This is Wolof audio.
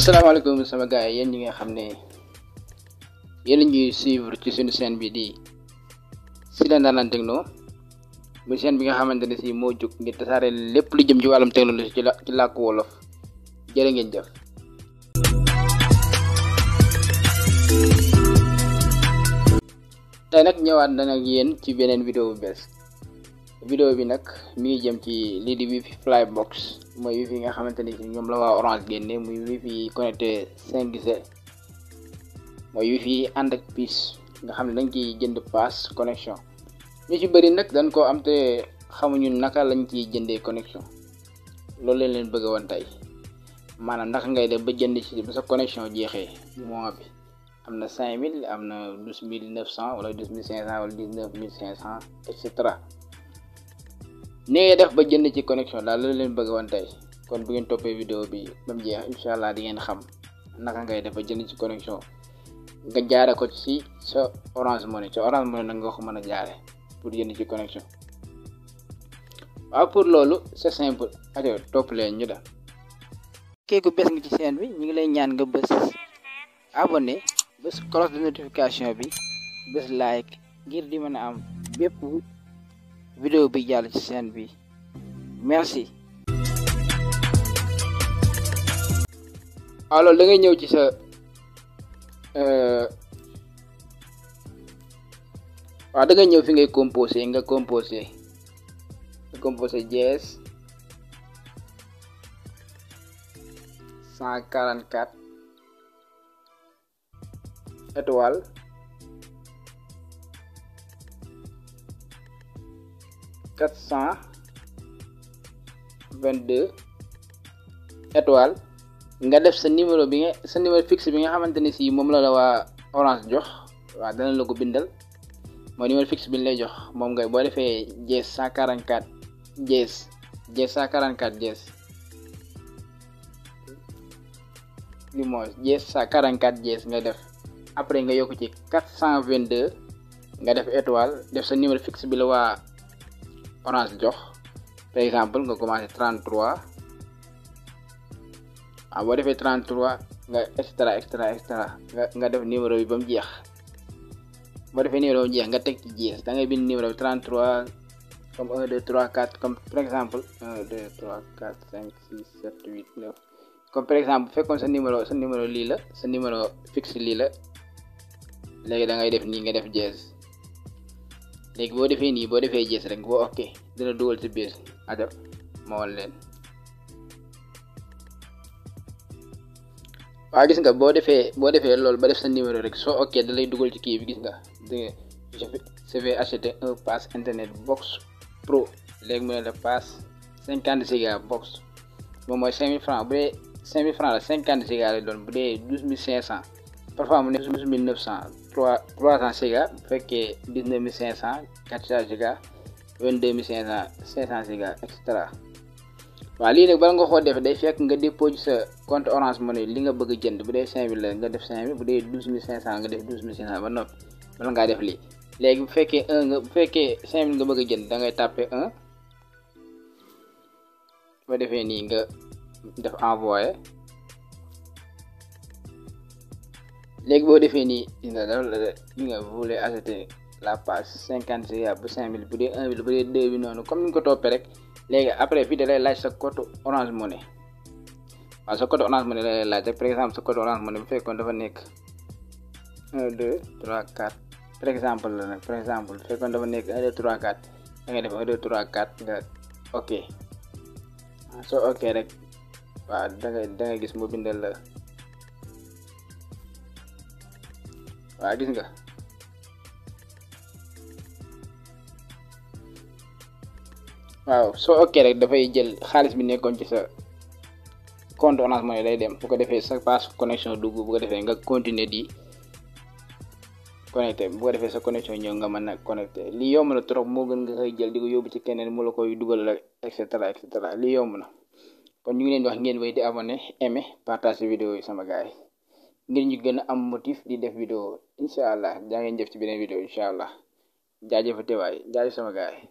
asalaamaaleykum sama gars yi yéen ñi nga xam ne yéen ñuy suivre ci suñu chaîne bi di Sylla Ndanane Techno muy chaîne bi nga xamante ne si moo jóg ngir tasaare lépp lu jëm ci wàllum technologie ci làkku wolof jërë ngeen jëf. tey nag ñëwaat na ak yéen ci beneen vidéo bu bees vidéo bi nag mi ngi jëm ci lii di wifi flybox mooy wifi nga xamante ni si ñoom la waa Orange génne muy wifi connecté 5G mooy wifi ànd ak puce nga xam ne dañ ciy jënd pass connexion ñu ci bëri nag dañ koo am te xamuñu naka lañ ciy jëndee connexion loolu leen bëgg woon tey maanaam naka ngay def ba jënd ci ba sa connexion jeexee mois bi am na 5000 am na 12900 wala 12500 wala 19500 et cetera ni ngay def ba jënd ci connexion daal loolu leen bëgg woon tey kon bu ngeen toppee vidéo bi ba mu jeex incha allah di ngeen xam naka ngay def ba jënd ci connexion nga jaare ko ci sa Orange Money nag nga ko mën a jaare pour jënd ci connexion. waaw pour loolu c'est simple ajo topp leen ñu def kéeku bés nga ci chaîne bi ñu ngi lay ñaan nga bës abonné bës cloche de notification bi bës like ngir di mën a am bépp vidéo bi jàll ci chaîne bi merci. alors da ngay ñëw ci sa waaw da ngay ñëw fi ngay composé dièse 144 étoile 422 étoile nga def sa numéro fixe bi nga xamante ni si moom la waa Orange jox waaw dana la ko bindal mooy numéro fixe bi ñu lay jox moom ngay boo defee dièse 144 dièse 144 dièse li mooy dièse 144 dièse nga def après nga yokk ci 422 nga def étoile def sa numéro fixe bi la waa Orange jox par exemple nga commencé 33 waaw boo defee 33 nga extra nga def numéro bi ba mu jeex boo defee numéro bi ba mu jeex nga teg ci dièse da ngay bind numéro bi 33 comme 1 2 3 4 comme par exemple 1 2 3 4 5 6 7 8 9 comme par exemple bu fekkoon sa numéro lii la sa numéro fixe lii la léegi da ngay def nii nga def dièse léegi boo defee nii boo defee dièse rek boo ok dina dugal ci biir ajo ma wal leen. waaw gis nga boo defee loolu ba def sa numéro rek soo ok da lay dugal ci kii bi gis nga je vais acheter un pass internet box pro léegi mu ne la pass 50 giga box moom mooy 5000 francs bu dee 5000 francs la 50 giga lay doon bu dee 12500 parfois mu ne 12900 300 giga bu fekkee 19500 400 giga 22500 500 giga et cetera. waaw lii nag bala nga koo def day fekk nga déposé sa compte Orange Money li nga bëgg jënd bu dee 5000 la nga def 5000 bu dee 12500 nga def 12500 ba noppi bala ngaa def lii léegi bu fekkee 5000 nga bëgg jënd da ngay tàppe 1 boo defee nii nga def envoyé léegi boo defee nii nga voulez acheter la page 50 giga bu 5000 bu dee 1 bi bu dee 2 bi noonu comme ni nga ko toppee rek. léegi après fii da lay laaj sa code Orange Money waaw sa code Orange Money la lay laaj rek par exemple sa code Orange Money bu fekkoon dafa nekk 1 2 3 4 par exemple la nag par exemple bu fekkoon dafa nekk 1 2 3 4 da ngay def 1 2 3 4 nga ok soo ok rek waaw da ngay gis mu bindal la waaw gis nga waaw soo ok rek dafay jël xaalis bi nekkoon ci sa compte Orange Money lay dem bu ko defee sa pass connexion dugg bu ko defee nga continuer di connecté bu ko defee sa connexion ñëw nga mën a connecté lii yomb na trop moo gën nga koy jël di ko yóbbu ci keneen mu la koy dugal la et cetera lii yomb na kon ñu ngi leen di wax ngeen wéy di abonné aimé partage vidéo yi sama gars yi ngir ñu gën a am motif di def vidéo incha allah jaa ngeen jëf ci beneen vidéo incha allah jaajëfate waay jaajëf sama gars yi